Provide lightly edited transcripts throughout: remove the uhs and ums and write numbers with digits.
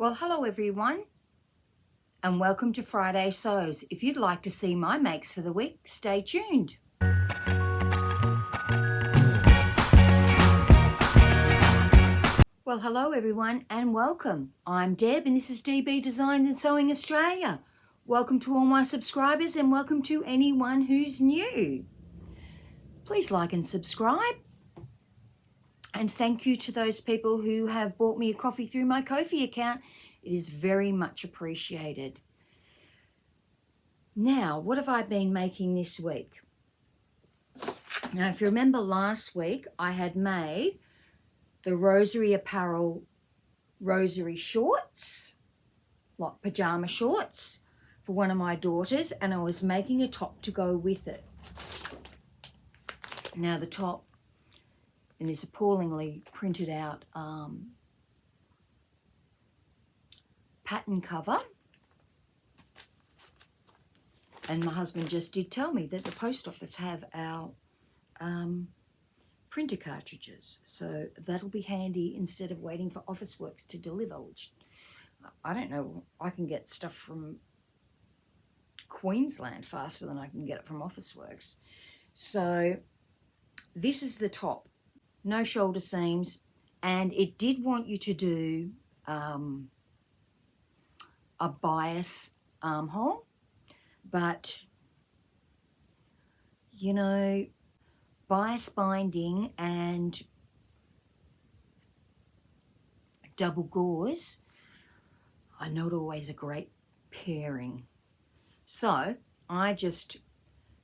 Well, hello everyone, and welcome to Friday Sews. If you'd like to see my makes for the week, stay tuned. Well, hello everyone, and welcome. I'm Deb, and this is DB Designs and Sewing Australia. Welcome to all my subscribers, and welcome to anyone who's new. Please like and subscribe. And thank you to those people who have bought me a coffee through my Ko-fi account. It is very much appreciated. Now, what have I been making this week? Now, if you remember last week, I had made the Rosary Apparel Rosary shorts, like pajama shorts, for one of my daughters, and I was making a top to go with it. Now, the top in this appallingly printed out pattern cover, and my husband just did tell me that the post office have our printer cartridges, so that'll be handy instead of waiting for Officeworks to deliver, which I don't know, I can get stuff from Queensland faster than I can get it from Officeworks. So this is the top, no shoulder seams, and it did want you to do a bias armhole, but you know, bias binding and double gauze are not always a great pairing. So I just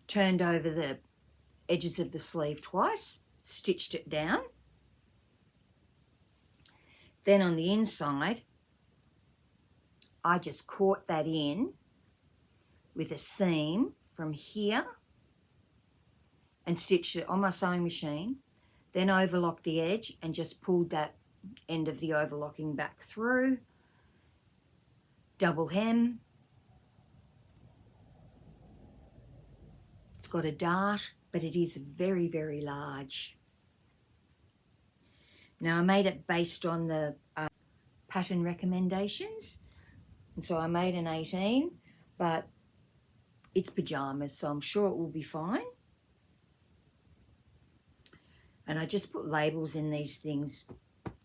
turned over the edges of the sleeve twice, stitched it down. Then on the inside, I just caught that in with a seam from here and stitched it on my sewing machine, then overlocked the edge and just pulled that end of the overlocking back through, double hem. It's got a dart, but it is very, very large. Now I made it based on the pattern recommendations, and so I made an 18, but it's pajamas, so I'm sure it will be fine. And I just put labels in these things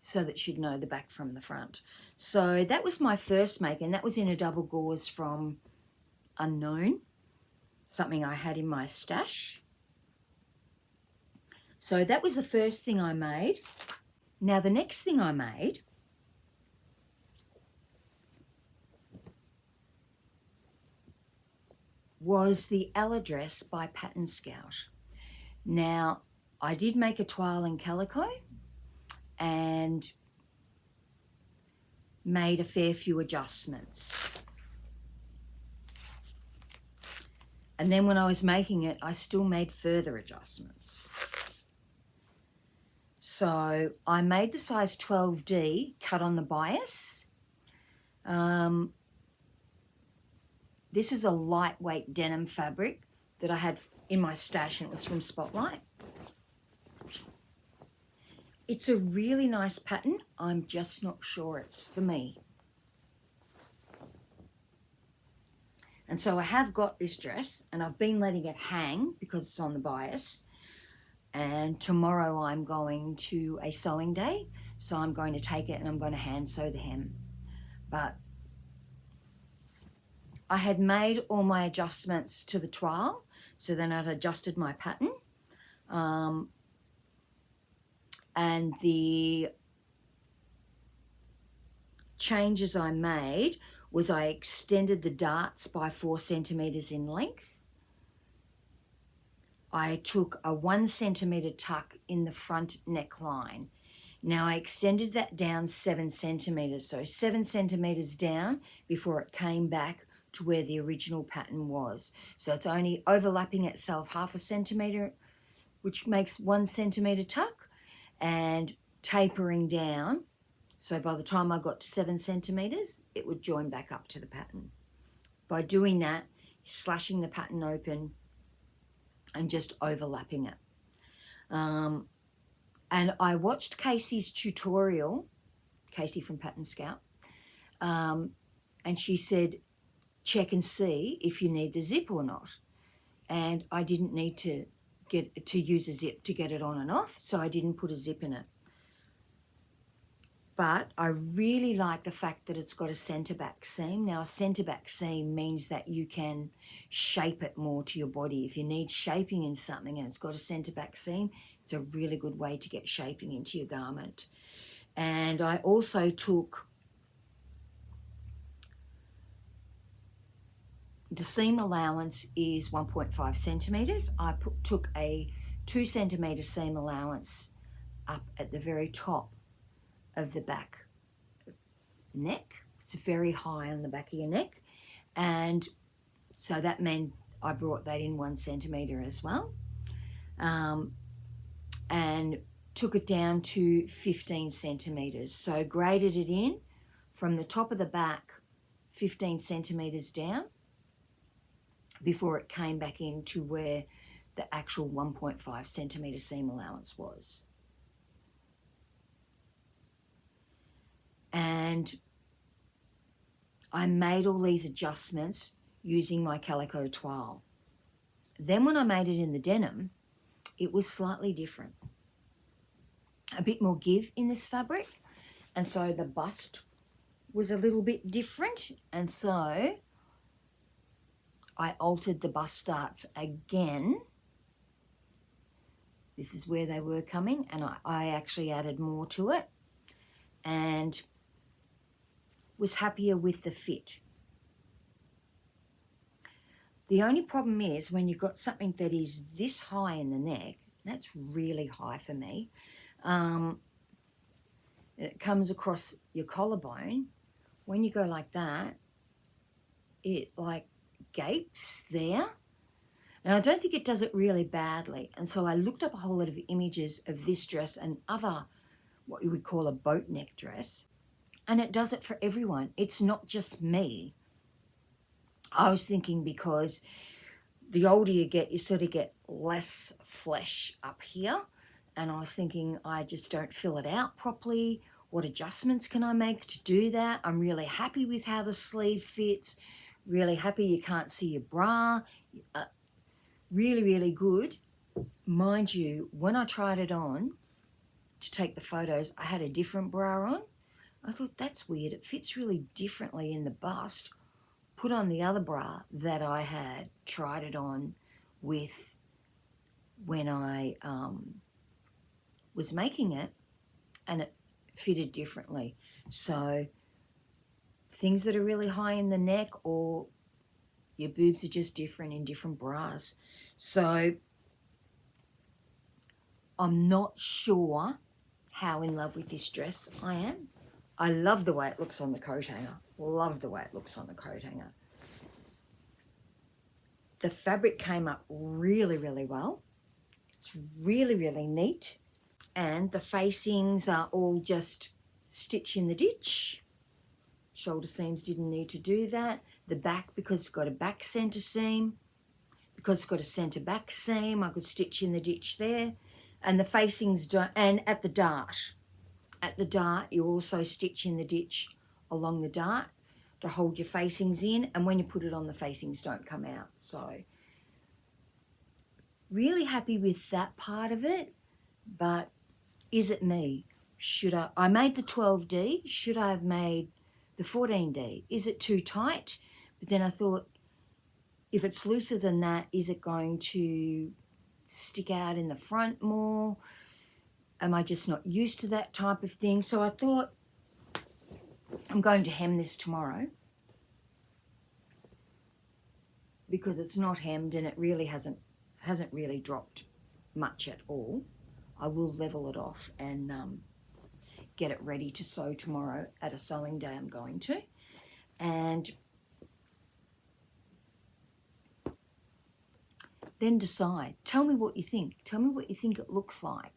so that you'd know the back from the front. So that was my first make, and that was in a double gauze from Unknown, something I had in my stash. So that was the first thing I made. Now the next thing I made was the Ella dress by Pattern Scout. Now, I did make a toile and calico and made a fair few adjustments. And then when I was making it, I still made further adjustments. So I made the size 12D cut on the bias. This is a lightweight denim fabric that I had in my stash, and it was from Spotlight. It's a really nice pattern. I'm just not sure it's for me. And so I have got this dress, and I've been letting it hang because it's on the bias. And tomorrow I'm going to a sewing day, so I'm going to take it and I'm going to hand sew the hem. But I had made all my adjustments to the toile, so then I'd adjusted my pattern. And the changes I made was I extended the darts by 4 centimeters in length. I took a 1 centimeter tuck in the front neckline. Now I extended that down 7 centimeters, so 7 centimeters down before it came back to where the original pattern was. So it's only overlapping itself 0.5 centimeter, which makes 1 centimeter tuck, and tapering down. So by the time I got to 7 centimeters, it would join back up to the pattern. By doing that, slashing the pattern open and just overlapping it. And I watched Casey's tutorial, Casey from Pattern Scout, and she said, check and see if you need the zip or not. And I didn't need to use a zip to get it on and off, so I didn't put a zip in it. But I really like the fact that it's got a centre back seam. Now, a centre back seam means that you can shape it more to your body. If you need shaping in something and it's got a centre back seam, it's a really good way to get shaping into your garment. And I also took the seam allowance is 1.5 centimetres. I took a 2 centimetre seam allowance up at the very top of the back neck. It's very high on the back of your neck, and so that meant I brought that in 1 centimetre as well, and took it down to 15 centimetres. So graded it in from the top of the back 15 centimetres down before it came back into where the actual 1.5 centimetre seam allowance was. And I made all these adjustments using my calico toile. Then when I made it in the denim, it was slightly different. A bit more give in this fabric, and so the bust was a little bit different, and so I altered the bust starts again. This is where they were coming, and I actually added more to it and was happier with the fit. The only problem is when you've got something that is this high in the neck, that's really high for me, it comes across your collarbone. When you go like that, it like gapes there. And I don't think it does it really badly. And so I looked up a whole lot of images of this dress and other, what you would call a boat neck dress. And it does it for everyone. It's not just me. I was thinking because the older you get, you sort of get less flesh up here. And I was thinking I just don't fill it out properly. What adjustments can I make to do that? I'm really happy with how the sleeve fits. Really happy you can't see your bra. Really, really good. Mind you, when I tried it on to take the photos, I had a different bra on. I thought, that's weird. It fits really differently in the bust. Put on the other bra that I had tried it on with when I was making it, and it fitted differently. So things that are really high in the neck, or your boobs are just different in different bras. So I'm not sure how in love with this dress I am. I love the way it looks on the coat hanger. Love the way it looks on the coat hanger. The fabric came up really, really well. It's really, really neat. And the facings are all just stitch in the ditch. Shoulder seams didn't need to do that. The back, because it's got a back centre seam, because it's got a centre back seam, I could stitch in the ditch there. And the facings don't, and at the dart, you also stitch in the ditch along the dart to hold your facings in, and when you put it on, the facings don't come out. So really happy with that part of it. But is it me? I made the 12D, should I have made the 14D? Is it too tight? But then I thought, if it's looser than that, is it going to stick out in the front more? Am I just not used to that type of thing? So I thought, I'm going to hem this tomorrow, because it's not hemmed and it really hasn't really dropped much at all. I will level it off and get it ready to sew tomorrow at a sewing day I'm going to. And then decide. Tell me what you think. Tell me what you think it looks like.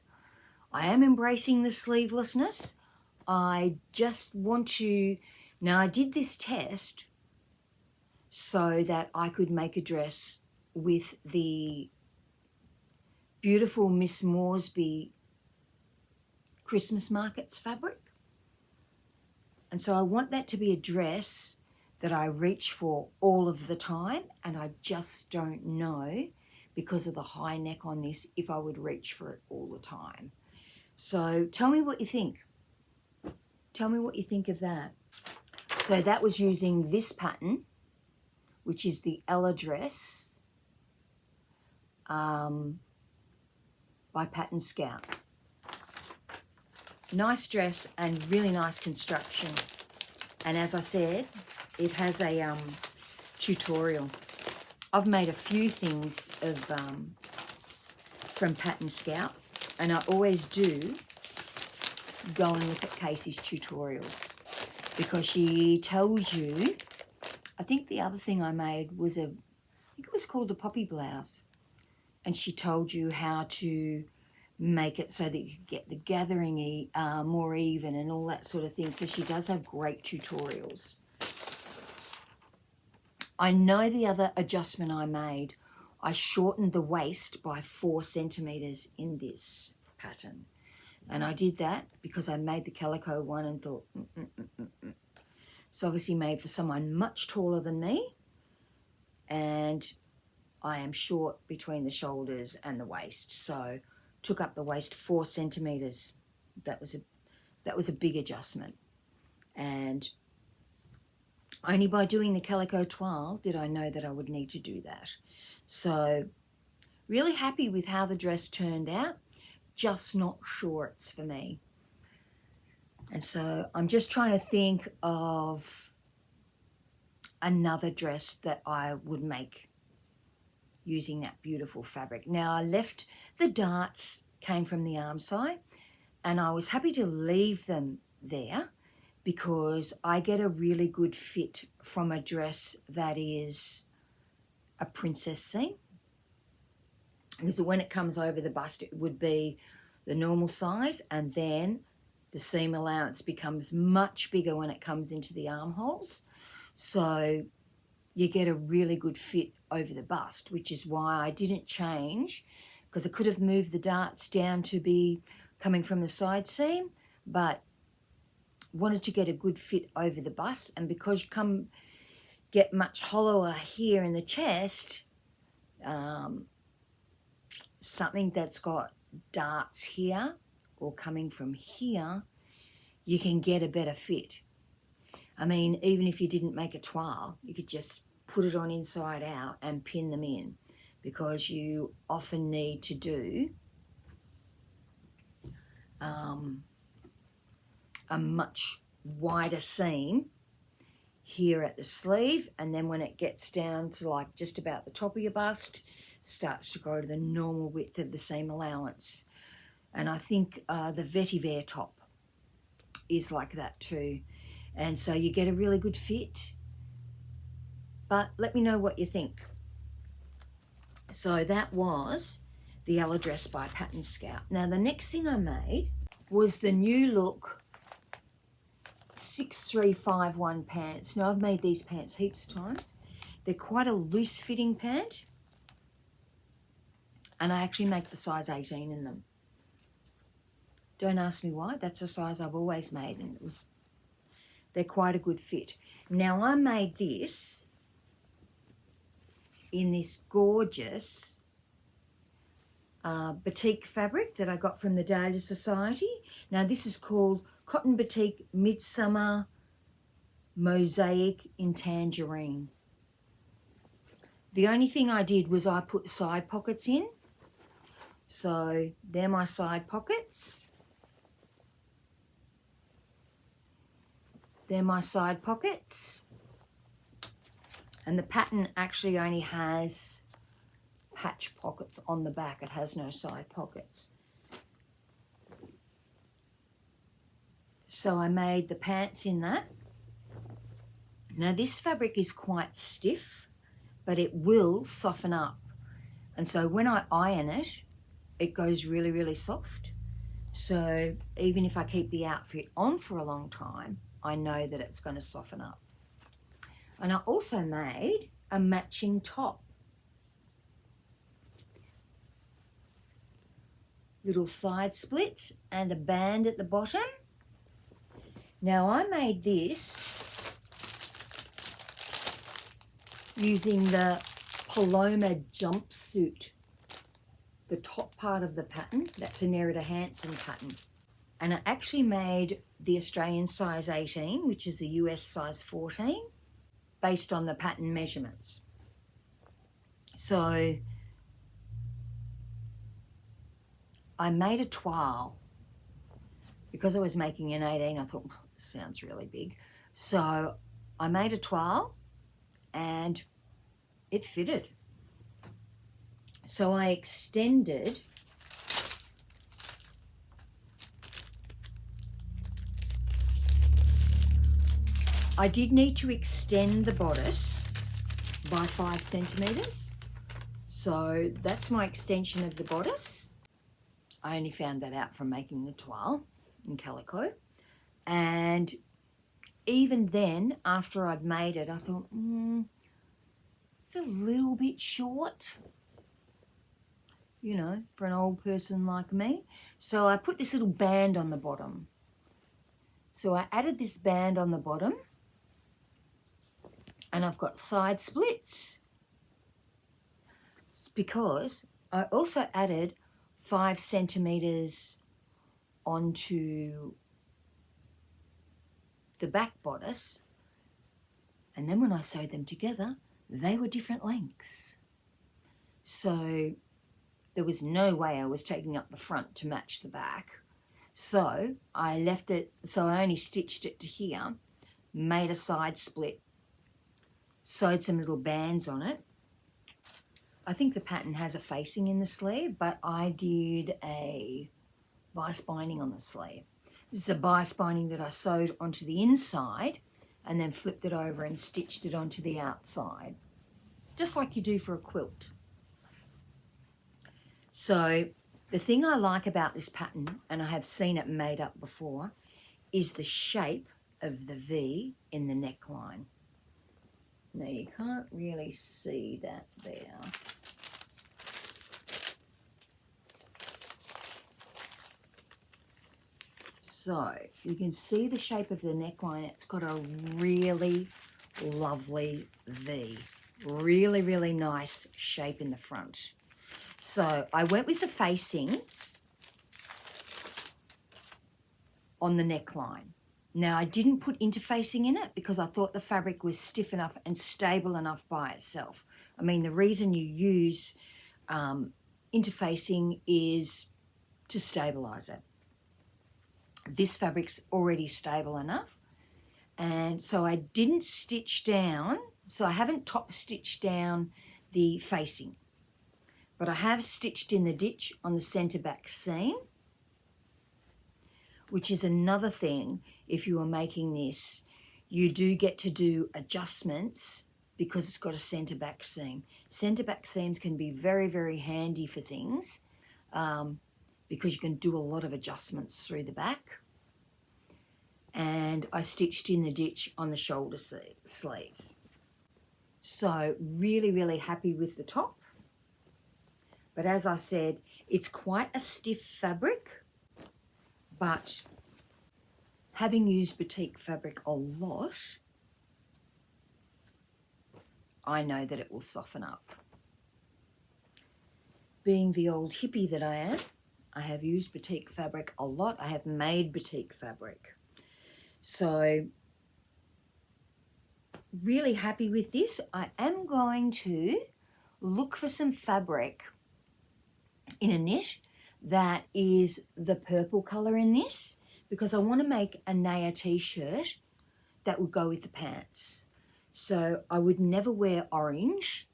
I am embracing the sleevelessness. I just want to... Now, I did this test so that I could make a dress with the beautiful Miss Moresby Christmas Markets fabric. And so I want that to be a dress that I reach for all of the time, and I just don't know, because of the high neck on this, if I would reach for it all the time. So tell me what you think. Tell me what you think of that. So that was using this pattern, which is the Ella dress by Pattern Scout. Nice dress and really nice construction. And as I said, it has a tutorial. I've made a few things of from Pattern Scout, and I always do go and look at Casey's tutorials, because she tells you, I think the other thing I made was I think it was called the poppy blouse, and she told you how to make it so that you could get the gathering more even and all that sort of thing. So she does have great tutorials. I know the other adjustment I made, I shortened the waist by 4 centimeters in this pattern. And I did that because I made the calico one and thought, It's obviously made for someone much taller than me, and I am short between the shoulders and the waist, so took up the waist 4 centimeters. That was a big adjustment, and only by doing the calico toile did I know that I would need to do that. So really happy with how the dress turned out, just not sure it's for me. And so I'm just trying to think of another dress that I would make using that beautiful fabric. Now I left the darts, came from the arm side, and I was happy to leave them there because I get a really good fit from a dress that is a princess seam. Because when it comes over the bust, it would be the normal size, and then the seam allowance becomes much bigger when it comes into the armholes. So you get a really good fit over the bust, which is why I didn't change, because I could have moved the darts down to be coming from the side seam, but wanted to get a good fit over the bust. And because you get much hollower here in the chest, something that's got darts here or coming from here, you can get a better fit. I mean, even if you didn't make a toile, you could just put it on inside out and pin them in, because you often need to do a much wider seam here at the sleeve, and then when it gets down to like just about the top of your bust, starts to go to the normal width of the seam allowance. And I think the vetiver top is like that too. And so you get a really good fit. But let me know what you think. So that was the yellow dress by Pattern Scout. Now the next thing I made was the new look 6351 pants. Now I've made these pants heaps of times. They're quite a loose fitting pant, and I actually make the size 18 in them. Don't ask me why, that's the size I've always made, and they're quite a good fit. Now I made this in this gorgeous batik fabric that I got from the Dahlia Society. Now this is called Cotton Batik Midsummer Mosaic in Tangerine. The only thing I did was I put side pockets in. So they're my side pockets. They're my side pockets. And the pattern actually only has patch pockets on the back. It has no side pockets. So I made the pants in that. Now this fabric is quite stiff, but it will soften up. And so when I iron it, it goes really, really soft. So even if I keep the outfit on for a long time, I know that it's going to soften up. And I also made a matching top. Little side splits and a band at the bottom. Now I made this using the Paloma Jumpsuit, the top part of the pattern. That's a Nerida Hansen pattern. And I actually made the Australian size 18, which is the US size 14, based on the pattern measurements. So I made a toile. Because I was making an 18, I thought, oh, this sounds really big. So I made a toile and it fitted. So I extended I did need to extend the bodice by 5 centimeters. So that's my extension of the bodice. I only found that out from making the toile in calico. And even then, after I'd made it, I thought, it's a little bit short, you know, for an old person like me. So I put this little band on the bottom. So I added this band on the bottom, and I've got side splits. It's because I also added 5 centimeters onto the back bodice, and then when I sewed them together, they were different lengths. So there was no way I was taking up the front to match the back. So I left it, so I only stitched it to here, made a side split, sewed some little bands on it. I think the pattern has a facing in the sleeve, but I did a bias binding on the sleeve. This is a bias binding that I sewed onto the inside and then flipped it over and stitched it onto the outside, just like you do for a quilt. So the thing I like about this pattern, and I have seen it made up before, is the shape of the V in the neckline. Now you can't really see that there. So you can see the shape of the neckline. It's got a really lovely V. Really, really nice shape in the front. So I went with the facing on the neckline. Now I didn't put interfacing in it because I thought the fabric was stiff enough and stable enough by itself. I mean, the reason you use interfacing is to stabilize it. This fabric's already stable enough, and so I didn't stitch down, so I haven't top stitched down the facing, but I have stitched in the ditch on the centre back seam, which is another thing. If you are making this, you do get to do adjustments because it's got a centre back seam. Centre back seams can be very, very handy for things because you can do a lot of adjustments through the back. And I stitched in the ditch on the shoulder sleeves. So really, really happy with the top. But as I said, it's quite a stiff fabric, but having used batik fabric a lot, I know that it will soften up. Being the old hippie that I am, I have used batik fabric a lot. I have made batik fabric. So really happy with this. I am going to look for some fabric in a knit that is the purple colour in this, because I want to make a Naya t-shirt that would go with the pants. So I would never wear orange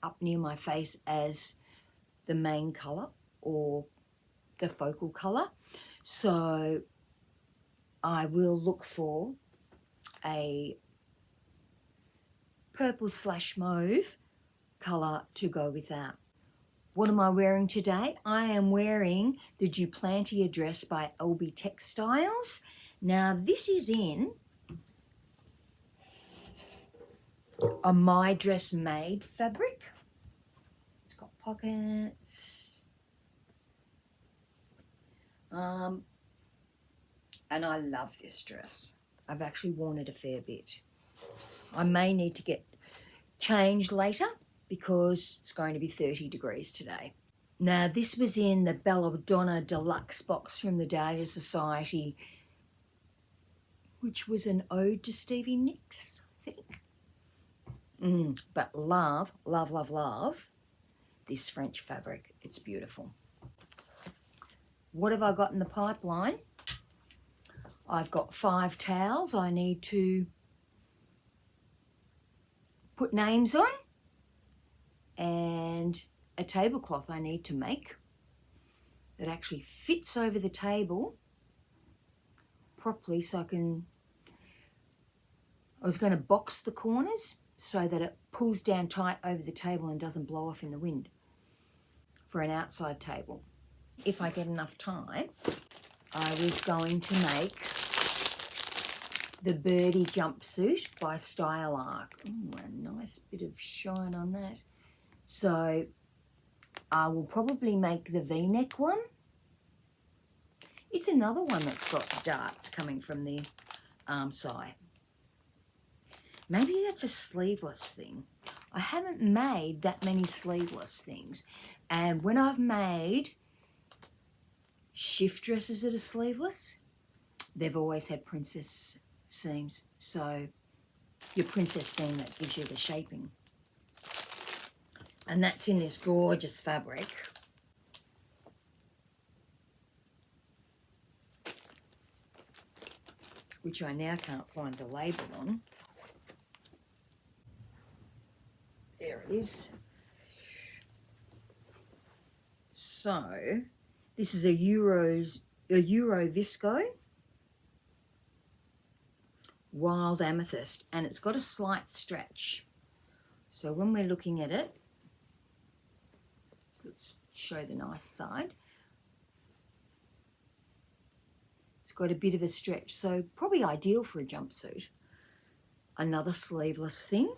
up near my face as the main colour or the focal colour. So I will look for a purple / mauve colour to go with that. What am I wearing today? I am wearing the Duplantier dress by LB Textiles. Now this is in a My Dress Made fabric. It's got pockets. And I love this dress. I've actually worn it a fair bit. I may need to get changed later because it's going to be 30 degrees today. Now, this was in the Belladonna Deluxe box from the Dahlia Society, which was an ode to Stevie Nicks, I think. But love, love, love, love this French fabric. It's beautiful. What have I got in the pipeline? I've got 5 towels I need to put names on, and a tablecloth I need to make that actually fits over the table properly so I was going to box the corners so that it pulls down tight over the table and doesn't blow off in the wind for an outside table. If I get enough time, I was going to make the birdie jumpsuit by Style Arc. Ooh, a nice bit of shine on that. So I will probably make the V-neck one. It's another one that's got darts coming from the arm side. Maybe that's a sleeveless thing. I haven't made that many sleeveless things. And when I've made shift dresses that are sleeveless, they've always had princess seams. So your princess seam that gives you the shaping. And that's in this gorgeous fabric. Which I now can't find the label on. There it is. So this is a Euro Visco Wild Amethyst, and it's got a slight stretch. So when we're looking at it, let's show the nice side. It's got a bit of a stretch, so probably ideal for a jumpsuit. Another sleeveless thing.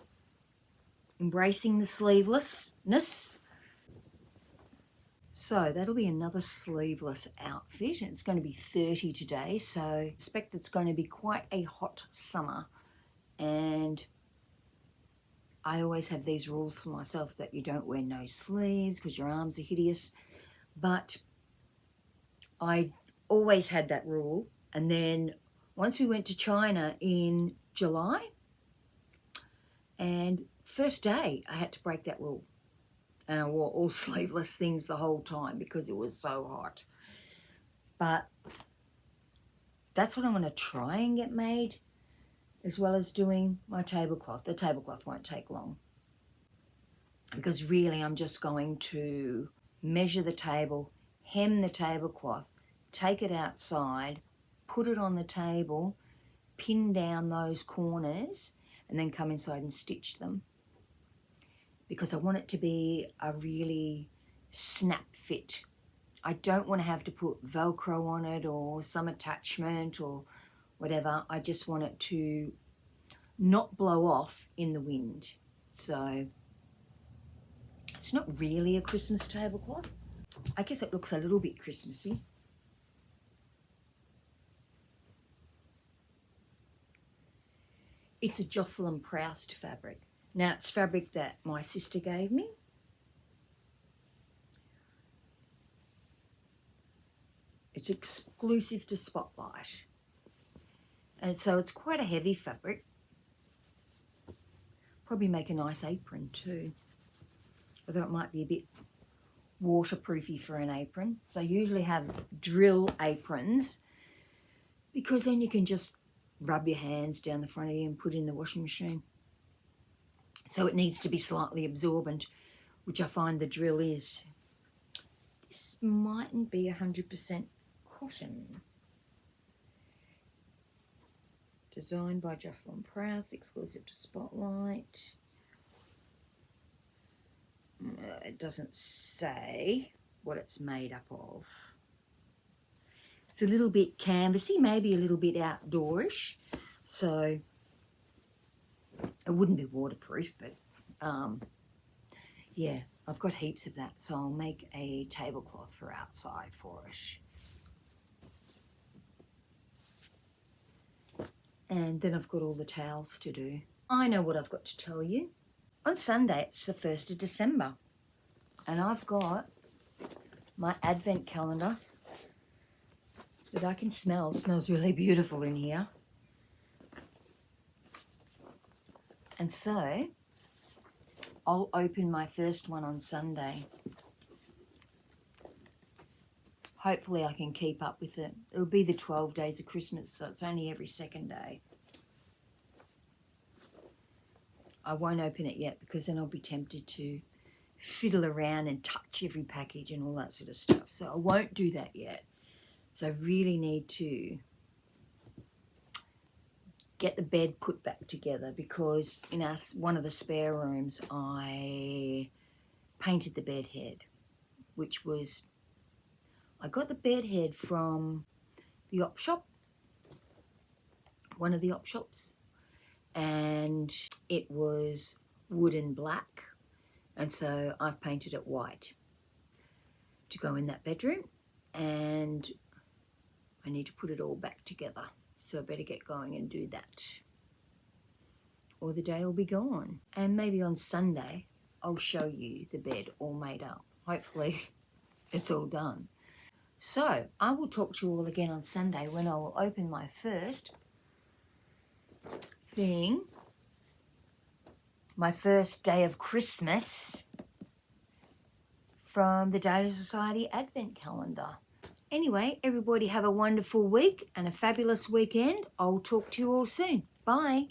Embracing the sleevelessness. So that'll be another sleeveless outfit. It's going to be 30 today, so I expect it's going to be quite a hot summer. And I always have these rules for myself that you don't wear no sleeves because your arms are hideous. But I always had that rule. And then once we went to China in July, and first day I had to break that rule. And I wore all sleeveless things the whole time because it was so hot. But that's what I'm going to try and get made, as well as doing my tablecloth. The tablecloth won't take long because really I'm just going to measure the table, hem the tablecloth, take it outside, put it on the table, pin down those corners, and then come inside and stitch them. Because I want it to be a really snap fit. I don't want to have to put Velcro on it or some attachment or whatever. I just want it to not blow off in the wind. So it's not really a Christmas tablecloth. I guess it looks a little bit Christmassy. It's a Jocelyn Proust fabric. Now, it's fabric that my sister gave me. It's exclusive to Spotlight. And so it's quite a heavy fabric. Probably make a nice apron too. Although it might be a bit waterproofy for an apron. So I usually have drill aprons because then you can just rub your hands down the front of you and put it in the washing machine. So it needs to be slightly absorbent, which I find the drill is. This mightn't be 100% cotton. Designed by Jocelyn Proust, exclusive to Spotlight. It doesn't say what it's made up of. It's a little bit canvassy, maybe a little bit outdoorish. So it wouldn't be waterproof, but yeah, I've got heaps of that. So I'll make a tablecloth for outside for it. And then I've got all the towels to do. I know what I've got to tell you. On Sunday, it's the 1st of December. And I've got my advent calendar that I can smell. It smells really beautiful in here. And so, I'll open my first one on Sunday. Hopefully I can keep up with it. It'll be the 12 days of Christmas, so it's only every second day. I won't open it yet because then I'll be tempted to fiddle around and touch every package and all that sort of stuff. So I won't do that yet. So I really need to get the bed put back together because in one of the spare rooms I painted the bed head, which was, I got the bed head from the op shop, one of the op shops, and it was wood and black, and so I've painted it white to go in that bedroom, and I need to put it all back together. So I better get going and do that, or the day will be gone. And maybe on Sunday I'll show you the bed all made up. Hopefully it's all done. So I will talk to you all again on Sunday when I will open my first thing, my first day of Christmas from the Dahlia Society Advent Calendar. Anyway, everybody have a wonderful week and a fabulous weekend. I'll talk to you all soon. Bye.